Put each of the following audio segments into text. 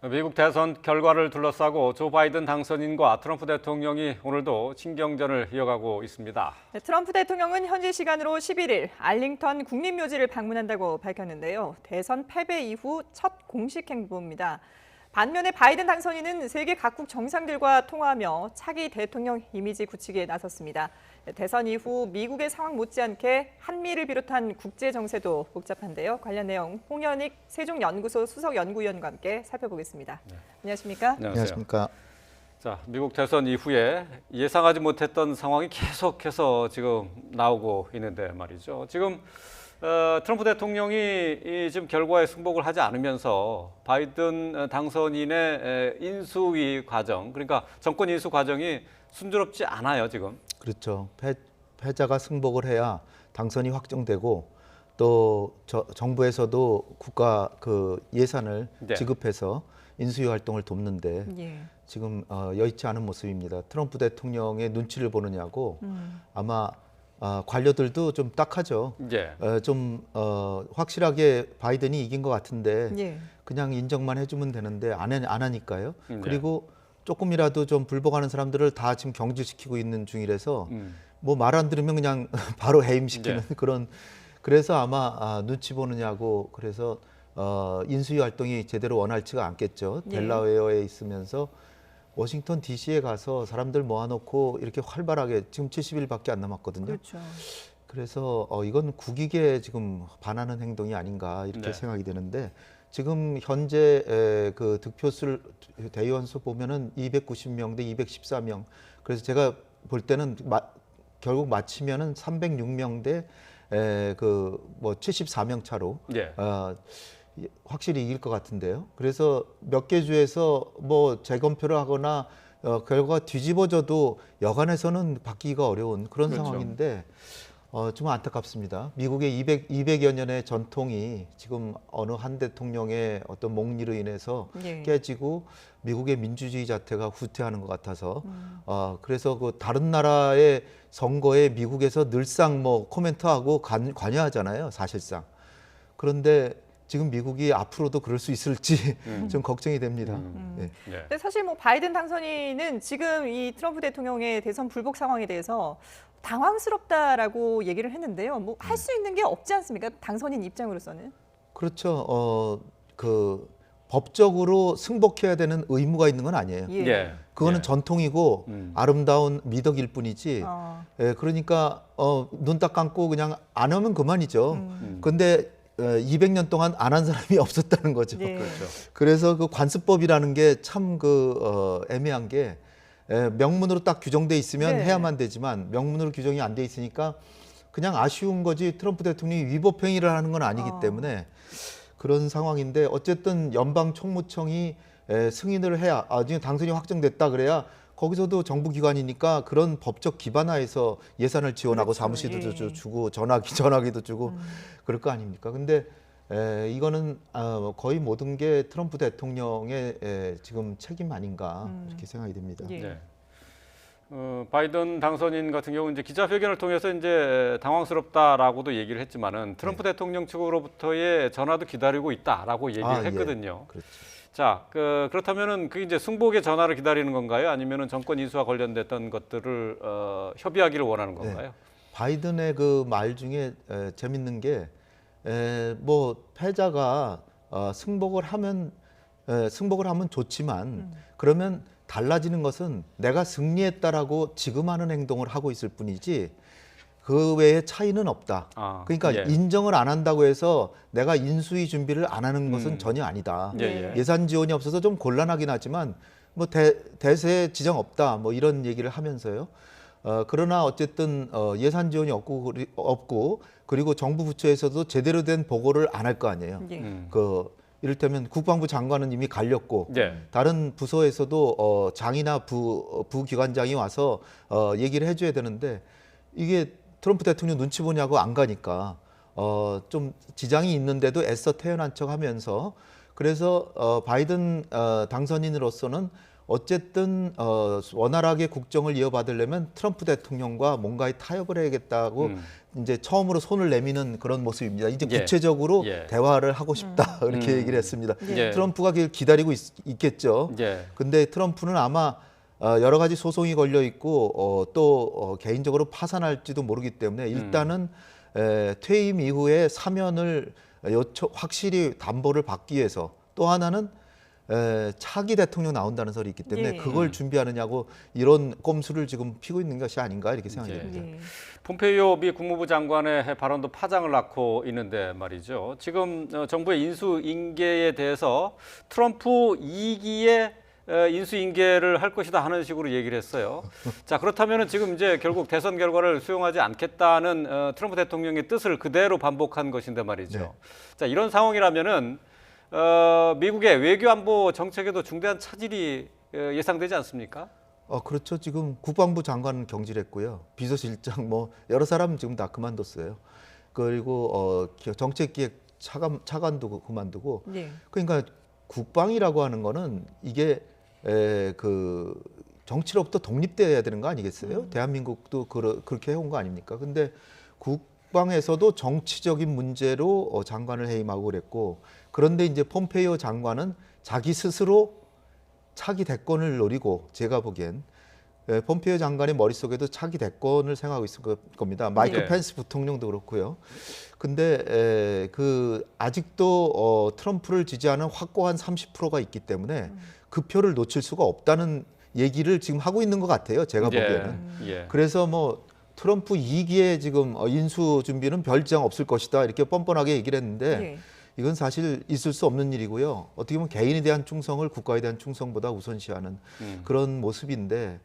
미국 대선 결과를 둘러싸고 조 바이든 당선인과 트럼프 대통령이 오늘도 신경전을 이어가고 있습니다. 네, 트럼프 대통령은 현지 시간으로 11일 알링턴 국립묘지를 방문한다고 밝혔는데요. 대선 패배 이후 첫 공식 행보입니다. 반면에 바이든 당선인은 세계 각국 정상들과 통화하며 차기 대통령 이미지 굳히기에 나섰습니다. 대선 이후 미국의 상황 못지않게 한미를 비롯한 국제 정세도 복잡한데요. 관련 내용 홍현익 세종연구소 수석연구위원과 함께 살펴보겠습니다. 네. 안녕하십니까? 안녕하십니까? 자, 미국 대선 이후에 예상하지 못했던 상황이 계속해서 지금 나오고 있는데 말이죠. 지금 트럼프 대통령이 지금 결과에 승복을 하지 않으면서 바이든 당선인의 인수위 과정, 그러니까 정권 인수 과정이 순조롭지 않아요, 지금. 그렇죠. 패자가 승복을 해야 당선이 확정되고 또 정부에서도 국가 그 예산을 네. 지급해서 인수위 활동을 돕는데 지금 여의치 않은 모습입니다. 트럼프 대통령의 눈치를 보느냐고 아마 관료들도 좀 딱하죠. 예. 확실하게 바이든이 이긴 것 같은데 예. 그냥 인정만 해주면 되는데 안 하니까요. 그리고 조금이라도 좀 불복하는 사람들을 다 지금 경질시키고 있는 중이라서 뭐 말 안 들으면 그냥 바로 해임시키는 그런. 그래서 아마 눈치 보느냐고 그래서 인수위 활동이 제대로 원활치가 않겠죠. 델라웨어에 있으면서 워싱턴 DC에 가서 사람들 모아놓고 이렇게 활발하게 지금 70일밖에 안 남았거든요. 그렇죠. 그래서 이건 국익에 지금 반하는 행동이 아닌가 이렇게 생각이 되는데 지금 현재 그 득표수 대의원 수 보면은 290명 대 214명. 그래서 제가 볼 때는 결국 마치면은 306명 대 그 뭐 74명 차로. 확실히 이길 것 같은데요. 그래서 몇 개 주에서 뭐 재검표를 하거나 결과가 뒤집어져도 여간에서는 바뀌기가 어려운 그런 상황인데 좀 안타깝습니다. 미국의 200여 년의 전통이 지금 어느 한 대통령의 어떤 몽리로 인해서 깨지고 미국의 민주주의 자체가 후퇴하는 것 같아서 그래서 그 다른 나라의 선거에 미국에서 늘상 뭐 코멘트하고 관여하잖아요, 사실상. 그런데 지금 미국이 앞으로도 그럴 수 있을지 좀 걱정이 됩니다. 네. 근데 사실 뭐 바이든 당선인은 지금 이 트럼프 대통령의 대선 불복 상황에 대해서 당황스럽다라고 얘기를 했는데요. 뭐 할 수 있는 게 없지 않습니까? 당선인 입장으로서는. 그렇죠. 그 법적으로 승복해야 되는 의무가 있는 건 아니에요. 그거는 전통이고 아름다운 미덕일 뿐이지. 그러니까 눈 딱 감고 그냥 안 하면 그만이죠. 근데 200년 동안 안 한 사람이 없었다는 거죠. 그렇죠. 그래서 그 관습법이라는 게 참 애매한 게 명문으로 딱 규정돼 있으면 해야만 되지만 명문으로 규정이 안 돼 있으니까 그냥 아쉬운 거지 트럼프 대통령이 위법 행위를 하는 건 아니기 때문에 그런 상황인데 어쨌든 연방 총무청이 승인을 해야 지금 당선이 확정됐다 그래야 거기서도 정부 기관이니까 그런 법적 기반하에서 예산을 지원하고 사무실도 주고 전화기도 주고 그럴 거 아닙니까? 근데 이거는 거의 모든 게 트럼프 대통령의 지금 책임 아닌가 이렇게 생각이 됩니다. 바이든 당선인 같은 경우 이제 기자회견을 통해서 이제 당황스럽다라고도 얘기를 했지만은 트럼프 대통령 측으로부터의 전화도 기다리고 있다라고 얘기를 했거든요. 그렇죠. 자, 그렇다면은 그 이제 승복의 전화를 기다리는 건가요? 아니면은 정권 인수와 관련됐던 것들을 협의하기를 원하는 건가요? 바이든의 그 말 중에 재밌는 게 뭐 패자가 승복을 하면 좋지만 그러면 달라지는 것은 내가 승리했다라고 지금 하는 행동을 하고 있을 뿐이지 그 외에 차이는 없다. 그러니까 인정을 안 한다고 해서 내가 인수위 준비를 안 하는 것은 전혀 아니다. 예산 지원이 없어서 좀 곤란하긴 하지만 뭐 대세 지정 없다. 뭐 이런 얘기를 하면서요. 그러나 어쨌든 예산 지원이 없고 그리고 정부 부처에서도 제대로 된 보고를 안 할 거 아니에요. 이를테면 국방부 장관은 이미 갈렸고 다른 부서에서도 장이나 부기관장이 와서 얘기를 해줘야 되는데 이게 트럼프 대통령 눈치 보냐고 안 가니까 좀 지장이 있는데도 애써 태연한 척하면서 그래서 바이든 당선인으로서는 어쨌든 원활하게 국정을 이어받으려면 트럼프 대통령과 뭔가의 타협을 해야겠다고 이제 처음으로 손을 내미는 그런 모습입니다. 이제 예. 구체적으로 예. 대화를 하고 싶다 이렇게 얘기를 했습니다. 예. 트럼프가 그걸 기다리고 있겠죠. 예. 근데 트럼프는 아마 여러 가지 소송이 걸려 있고 또 개인적으로 파산할지도 모르기 때문에 일단은 퇴임 이후에 사면을 확실히 담보를 받기 위해서, 또 하나는 차기 대통령 나온다는 설이 있기 때문에 예. 그걸 준비하느냐고 이런 꼼수를 지금 피고 있는 것이 아닌가 이렇게 생각이 예. 됩니다. 예. 폼페이오 미 국무부 장관의 발언도 파장을 낳고 있는데 말이죠. 지금 정부의 인수인계에 대해서 트럼프 2기에 인수인계를 할 것이다 하는 식으로 얘기를 했어요. 자, 그렇다면 지금 이제 결국 대선 결과를 수용하지 않겠다는 트럼프 대통령의 뜻을 그대로 반복한 것인데 말이죠. 네. 자, 이런 상황이라면은 미국의 외교안보 정책에도 중대한 차질이 예상되지 않습니까? 그렇죠. 지금 국방부 장관은 경질했고요. 비서실장 뭐 여러 사람 지금 다 그만뒀어요. 그리고 정책기획 차관도 그만두고. 예. 그러니까 국방이라고 하는 거는 이게 그 정치로부터 독립돼야 되는 거 아니겠어요? 대한민국도 그렇게 해온 거 아닙니까? 근데 국방에서도 정치적인 문제로 장관을 해임하고 그랬고, 그런데 이제 폼페이오 장관은 자기 스스로 차기 대권을 노리고, 제가 보기엔 폼페이오 장관의 머릿속에도 차기 대권을 생각하고 있을 겁니다. 마이크 네. 펜스 부통령도 그렇고요. 근데 아직도 트럼프를 지지하는 확고한 30%가 있기 때문에 그 표를 놓칠 수가 없다는 얘기를 지금 하고 있는 것 같아요. 제가 보기에는. 예. 그래서 뭐 트럼프 2기에 지금 인수 준비는 별 지장 없을 것이다 이렇게 뻔뻔하게 얘기를 했는데 예. 이건 사실 있을 수 없는 일이고요. 어떻게 보면 개인에 대한 충성을 국가에 대한 충성보다 우선시하는 그런 모습인데,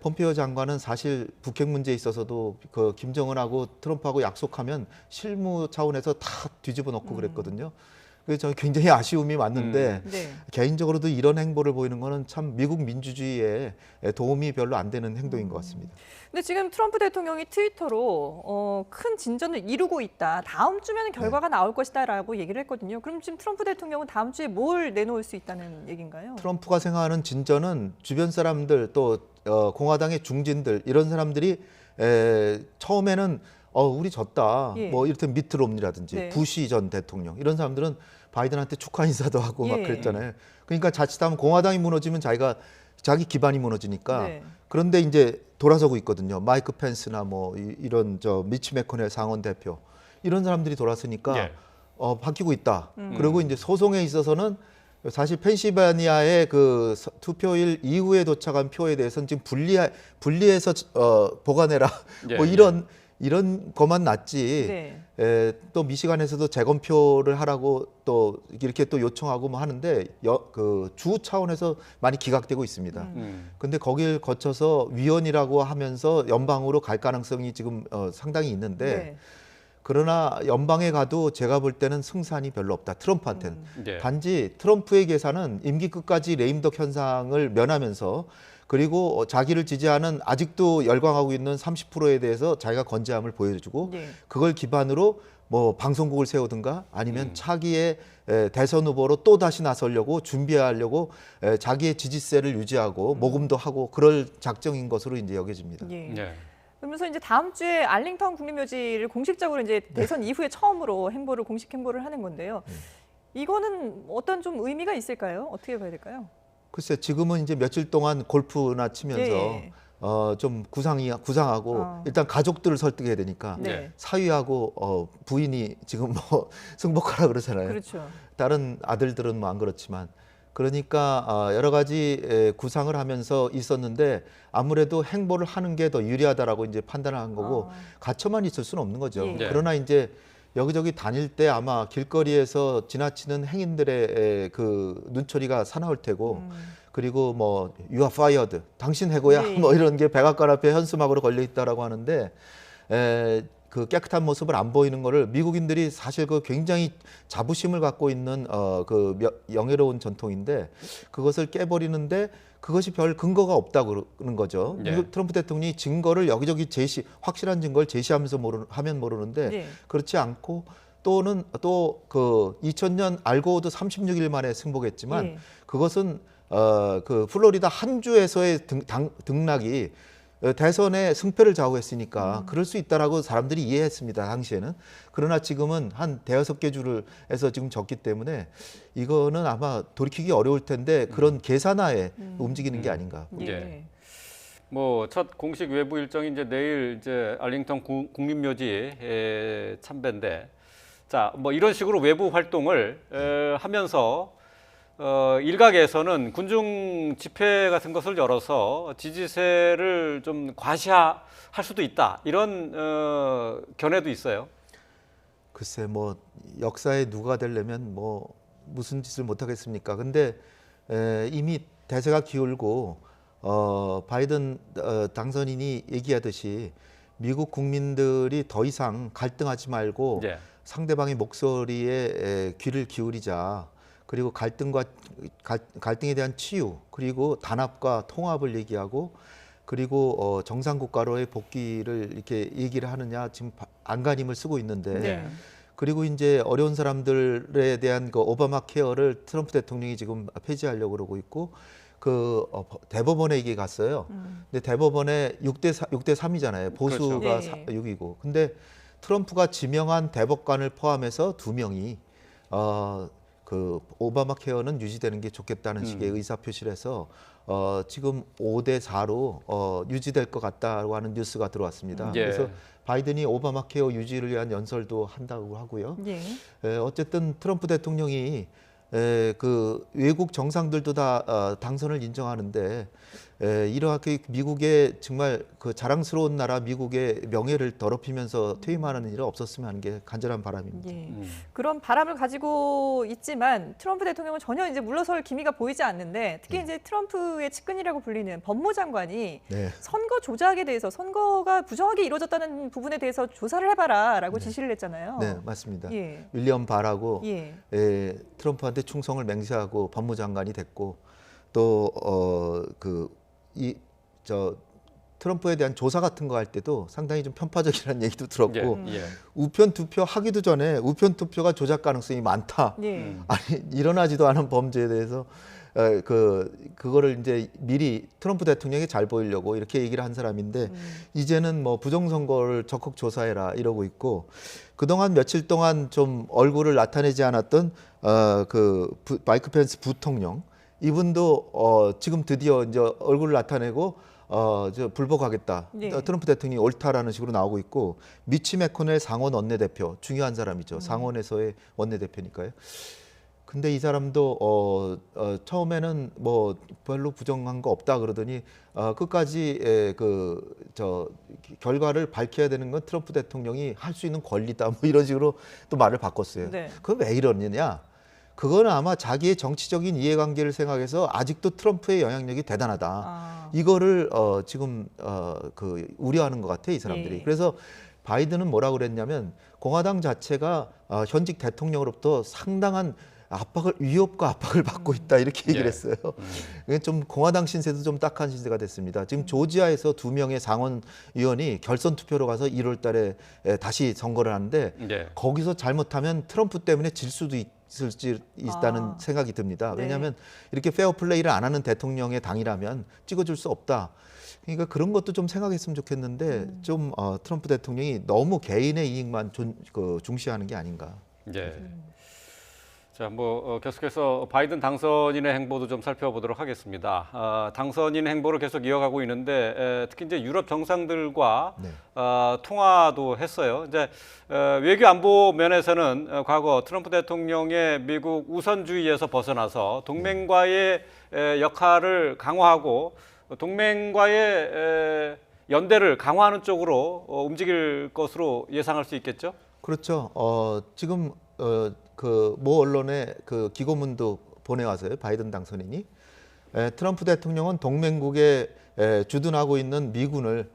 폼페이오 장관은 사실 북핵 문제에 있어서도 그 김정은하고 트럼프하고 약속하면 실무 차원에서 다 뒤집어 놓고 그랬거든요. 그래서 저는 굉장히 아쉬움이 많는데 네. 개인적으로도 이런 행보를 보이는 거는 참 미국 민주주의에 도움이 별로 안 되는 행동인 것 같습니다. 근데 지금 트럼프 대통령이 트위터로 큰 진전을 이루고 있다. 다음 주면 결과가 나올 것이다라고 얘기를 했거든요. 그럼 지금 트럼프 대통령은 다음 주에 뭘 내놓을 수 있다는 얘기인가요? 트럼프가 생각하는 진전은 주변 사람들 또 공화당의 중진들 이런 사람들이 처음에는 우리 졌다. 예. 뭐 이를테면 미트 롬니라든지 네. 부시 전 대통령 이런 사람들은 바이든한테 축하 인사도 하고 막 예. 그랬잖아요. 그러니까 자칫하면 공화당이 무너지면 자기 기반이 무너지니까. 네. 그런데 이제 돌아서고 있거든요. 마이크 펜스나 뭐 이런 미치 매코넬 상원 대표 이런 사람들이 돌아서니까 예. 바뀌고 있다. 그리고 이제 소송에 있어서는 사실 펜실바니아의 그 투표일 이후에 도착한 표에 대해서는 지금 분리해서 보관해라. 예, 뭐 이런 것만 낫지. 네. 또 미시간에서도 재검표를 하라고 또 이렇게 또 요청하고 뭐 하는데 그 주 차원에서 많이 기각되고 있습니다. 근데 거길 거쳐서 위원이라고 하면서 연방으로 갈 가능성이 지금 상당히 있는데 네. 그러나 연방에 가도 제가 볼 때는 승산이 별로 없다. 트럼프한테는. 예. 단지 트럼프의 계산은 임기 끝까지 레임덕 현상을 면하면서 그리고 자기를 지지하는 아직도 열광하고 있는 30%에 대해서 자기가 건재함을 보여주고 네. 그걸 기반으로 뭐 방송국을 세우든가 아니면 차기의 대선 후보로 또 다시 나서려고 준비하려고 자기의 지지세를 유지하고 모금도 하고 그럴 작정인 것으로 이제 여겨집니다. 예. 예. 그러면서 이제 다음 주에 알링턴 국립묘지를 공식적으로 이제 대선 이후에 처음으로 공식 행보를 하는 건데요. 이거는 어떤 좀 의미가 있을까요? 어떻게 봐야 될까요? 글쎄 지금은 이제 며칠 동안 골프나 치면서 예. 좀 구상하고 일단 가족들을 설득해야 되니까 네. 사위하고 부인이 지금 뭐 승복하라 그러잖아요. 그렇죠. 다른 아들들은 뭐 안 그렇지만 그러니까 여러 가지 구상을 하면서 있었는데 아무래도 행보를 하는 게 더 유리하다라고 이제 판단을 한 거고 갇혀만 있을 수는 없는 거죠. 예. 그러나 이제 여기저기 다닐 때 아마 길거리에서 지나치는 행인들의 그 눈초리가 사나울 테고 그리고 뭐 You are fired, 당신 해고야 네. 뭐 이런 게 백악관 앞에 현수막으로 걸려 있다라고 하는데 그 깨끗한 모습을 안 보이는 거를 미국인들이 사실 그 굉장히 자부심을 갖고 있는 그 영예로운 전통인데 그것을 깨버리는데 그것이 별 근거가 없다고 그러는 거죠. 네. 미국 트럼프 대통령이 증거를 여기저기 확실한 증거를 제시하면서 하면 모르는데 네. 그렇지 않고 또는 또 그 2000년 알고도 36일 만에 승복했지만 예. 그것은 그 플로리다 한 주에서의 등락이 대선에 승패를 좌우했으니까 그럴 수 있다라고 사람들이 이해했습니다. 당시에는. 그러나 지금은 한 대여섯 개 주를 해서 지금 졌기 때문에 이거는 아마 돌이키기 어려울 텐데 그런 계산하에 움직이는 게 아닌가. 예. 뭐 첫 공식 외부 일정이 이제 내일 이제 알링턴 국립묘지 참배인데, 자, 뭐 이런 식으로 외부 활동을 하면서 일각에서는 군중 집회 같은 것을 열어서 지지세를 좀 과시할 수도 있다, 이런 견해도 있어요. 글쎄 뭐 역사에 누가 되려면 뭐 무슨 짓을 못 하겠습니까? 근데 이미 대세가 기울고 바이든 당선인이 얘기하듯이 미국 국민들이 더 이상 갈등하지 말고 예. 상대방의 목소리에 귀를 기울이자. 그리고 갈등에 대한 치유, 그리고 단합과 통합을 얘기하고, 그리고 정상국가로의 복귀를 이렇게 얘기를 하느냐 지금 안간힘을 쓰고 있는데, 네. 그리고 이제 어려운 사람들에 대한 그 오바마 케어를 트럼프 대통령이 지금 폐지하려고 그러고 있고, 그 대법원에 이게 갔어요. 근데 대법원에 6대 3이잖아요. 보수가 그렇죠. 네. 6이고. 근데 트럼프가 지명한 대법관을 포함해서 2명이 그 오바마 케어는 유지되는 게 좋겠다는 식의 의사 표시를 해서 지금 5대 4로 유지될 것 같다고 하는 뉴스가 들어왔습니다. 예. 그래서 바이든이 오바마 케어 유지를 위한 연설도 한다고 하고요. 예. 어쨌든 트럼프 대통령이 그 외국 정상들도 다 당선을 인정하는데 이렇게 미국의 정말 그 자랑스러운 나라 미국의 명예를 더럽히면서 퇴임하는 일은 없었으면 하는 게 간절한 바람입니다. 예. 그런 바람을 가지고 있지만 트럼프 대통령은 전혀 이제 물러설 기미가 보이지 않는데, 특히 이제 트럼프의 측근이라고 불리는 법무장관이 네. 선거 조작에 대해서, 선거가 부정하게 이루어졌다는 부분에 대해서 조사를 해봐라라고 지시를 했잖아요. 네, 맞습니다. 예. 윌리엄 바라고 예. 트럼프한테 충성을 맹세하고 법무장관이 됐고, 또 트럼프에 대한 조사 같은 거 할 때도 상당히 좀 편파적이라는 얘기도 들었고, 예. 우편 투표 하기도 전에 우편 투표가 조작 가능성이 많다. 예. 아니 일어나지도 않은 범죄에 대해서 그거를 이제 미리 트럼프 대통령이 잘 보이려고 이렇게 얘기를 한 사람인데, 이제는 뭐 부정선거를 적극 조사해라 이러고 있고, 그동안 며칠 동안 좀 얼굴을 나타내지 않았던 마이크 펜스 부통령, 이분도 지금 드디어 이제 얼굴을 나타내고 불복하겠다. 네. 트럼프 대통령이 옳다라는 식으로 나오고 있고, 미치 매코넬 상원 원내대표, 중요한 사람이죠. 상원에서의 원내대표니까요. 근데 이 사람도 처음에는 뭐 별로 부정한 거 없다 그러더니 끝까지 결과를 밝혀야 되는 건 트럼프 대통령이 할 수 있는 권리다, 뭐 이런 식으로 또 말을 바꿨어요. 네. 그건 왜 이러느냐? 그거는 아마 자기의 정치적인 이해관계를 생각해서 아직도 트럼프의 영향력이 대단하다. 이거를 지금 우려하는 것 같아, 이 사람들이. 예. 그래서 바이든은 뭐라고 그랬냐면, 공화당 자체가 현직 대통령으로부터 상당한 위협과 압박을 받고 있다, 이렇게 얘기를 했어요. 이게 좀 공화당 신세도 좀 딱한 신세가 됐습니다. 지금 조지아에서 2명의 상원 의원이 결선 투표로 가서 1월 달에 다시 선거를 하는데, 거기서 잘못하면 트럼프 때문에 질 수도 있다는 생각이 듭니다. 네. 왜냐하면 이렇게 페어 플레이를 안 하는 대통령의 당이라면 찍어줄 수 없다. 그러니까 그런 것도 좀 생각했으면 좋겠는데, 좀 트럼프 대통령이 너무 개인의 이익만 중시하는 게 아닌가. 예. 자, 뭐 계속해서 바이든 당선인의 행보도 좀 살펴보도록 하겠습니다. 당선인 행보를 계속 이어가고 있는데, 특히 이제 유럽 정상들과 네. 통화도 했어요. 이제 외교 안보 면에서는 과거 트럼프 대통령의 미국 우선주의에서 벗어나서 동맹과의 역할을 강화하고 동맹과의 연대를 강화하는 쪽으로 움직일 것으로 예상할 수 있겠죠? 그렇죠. 지금 모 언론에 기고문도 보내왔어요. 바이든 당선인이. 트럼프 대통령은 동맹국에 주둔하고 있는 미군을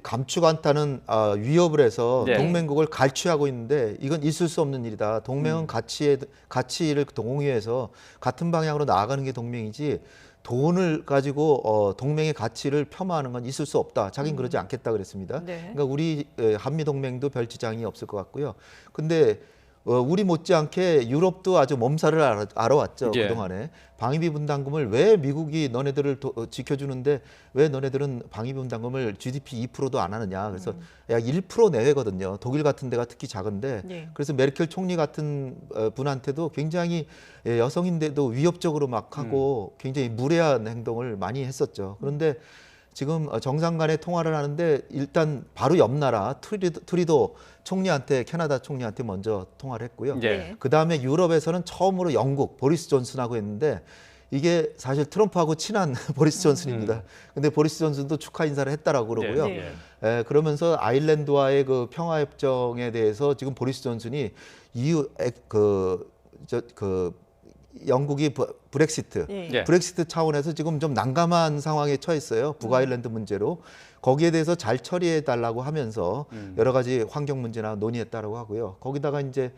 감축한다는 위협을 해서 네. 동맹국을 갈취하고 있는데, 이건 있을 수 없는 일이다. 동맹은 가치를 동의해서 같은 방향으로 나아가는 게 동맹이지, 돈을 가지고 동맹의 가치를 폄하하는 건 있을 수 없다. 자기는 그러지 않겠다 그랬습니다. 네. 그러니까 우리 한미 동맹도 별 지장이 없을 것 같고요. 근데 우리 못지않게 유럽도 아주 몸살을 알아왔죠. 예. 그동안에. 방위비 분담금을 왜 미국이 너네들을 지켜주는데 왜 너네들은 방위비 분담금을 GDP 2%도 안 하느냐. 그래서 약 1% 내외거든요. 독일 같은 데가 특히 작은데 예. 그래서 메르켈 총리 같은 분한테도 굉장히 여성인데도 위협적으로 막 하고 굉장히 무례한 행동을 많이 했었죠. 그런데 지금 정상 간의 통화를 하는데 일단 바로 옆 나라 트리도 총리한테 캐나다 총리한테 먼저 통화를 했고요. 예. 그다음에 유럽에서는 처음으로 영국 보리스 존슨하고 했는데 이게 사실 트럼프하고 친한 보리스 존슨입니다. 근데 보리스 존슨도 축하 인사를 했다라고 그러고요. 예. 그러면서 아일랜드와의 그 평화 협정에 대해서 지금 보리스 존슨이 EU 영국이 브렉시트, 예. 브렉시트 차원에서 지금 좀 난감한 상황에 처했어요. 북아일랜드 문제로. 거기에 대해서 잘 처리해 달라고 하면서 여러 가지 환경 문제나 논의했다라고 하고요. 거기다가 이제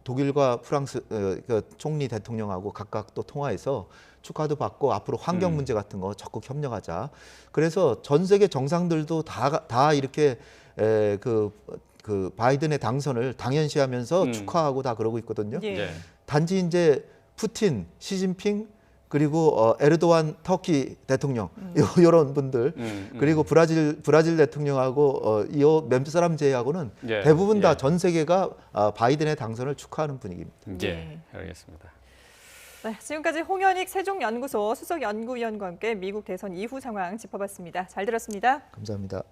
독일과 프랑스 그 총리 대통령하고 각각 또 통화해서 축하도 받고 앞으로 환경 문제 같은 거 적극 협력하자. 그래서 전 세계 정상들도 다 이렇게 그 바이든의 당선을 당연시하면서 축하하고 다 그러고 있거든요. 예. 예. 단지 이제 푸틴, 시진핑 그리고 에르도안 터키 대통령 이런 분들 그리고 브라질 대통령하고 몇 사람 제외하고는 예. 대부분 다 예. 전 세계가 바이든의 당선을 축하하는 분위기입니다. 예. 알겠습니다. 네, 지금까지 홍현익 세종연구소 수석연구위원과 함께 미국 대선 이후 상황 짚어봤습니다. 잘 들었습니다. 감사합니다.